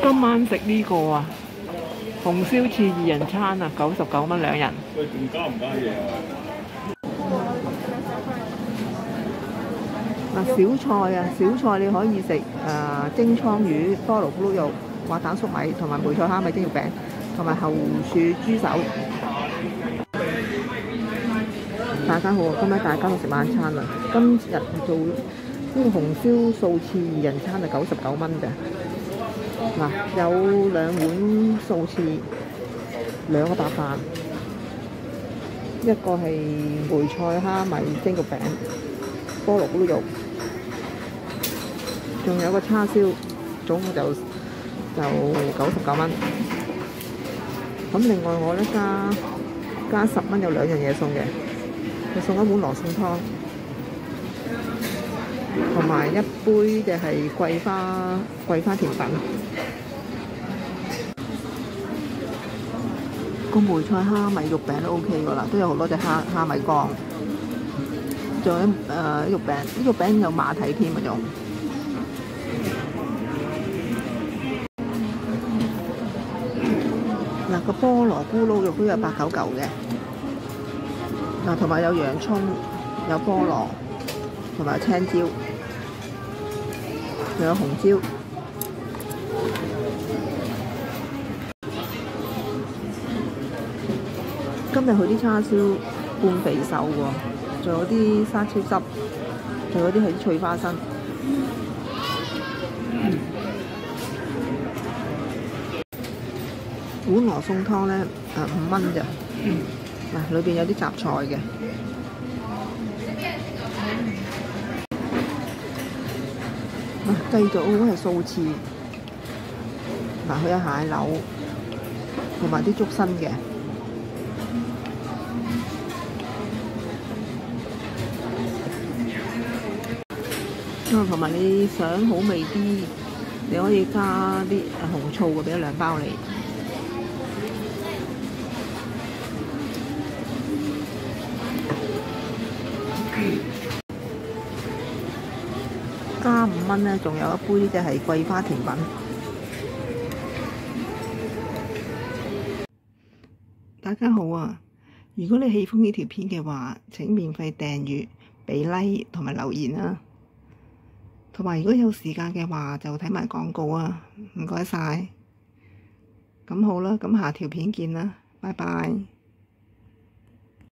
今晚食呢個啊，紅燒翅2人餐啊，99蚊2人。喂，仲加唔加嘢啊？嗱，小菜啊，小菜你可以食蒸倉魚、菠蘿咕嚕肉、滑蛋粟米同埋梅菜蝦米蒸肉餅，同埋後柱豬手。大家好啊，今日大家都食晚餐啦。今日做呢個紅燒素翅2人餐係99蚊嘅。嗱，有2碗素翅，2個白飯，一個係梅菜蝦米蒸肉餅、菠蘿咕嚕肉，仲有個叉燒，總共就99蚊。咁另外我咧加10蚊有2樣嘢送嘅，佢送一碗羅宋湯，同埋一杯嘅係桂花甜品。個梅菜蝦米肉餅都 OK 㗎啦，都有好多隻蝦米乾，仲有肉餅，呢個餅有馬蹄添啊仲。嗱，個菠蘿咕嚕肉都有8、9嚿嘅，嗱，同埋有洋葱、有菠蘿，同埋有青椒，仲有紅椒。今日佢啲叉燒半肥瘦喎，仲有啲沙超汁，仲有啲係脆花生。碗羅宋湯咧5蚊啫，嗱，裏邊有啲雜菜嘅。嗱，繼續嗰個係素翅，嗱，佢有蟹柳同埋啲竹笙嘅。同埋你想好味啲，你可以加啲紅醋嘅，俾咗2包你。加5蚊咧，仲有一杯嘅係桂花甜品。大家好啊！如果你喜歡呢條片嘅話，請免費訂閱、俾 like 同埋留言啊！同埋如果有時間嘅話，就睇埋廣告啊！唔該晒。咁好啦，咁下條片見啦，拜拜。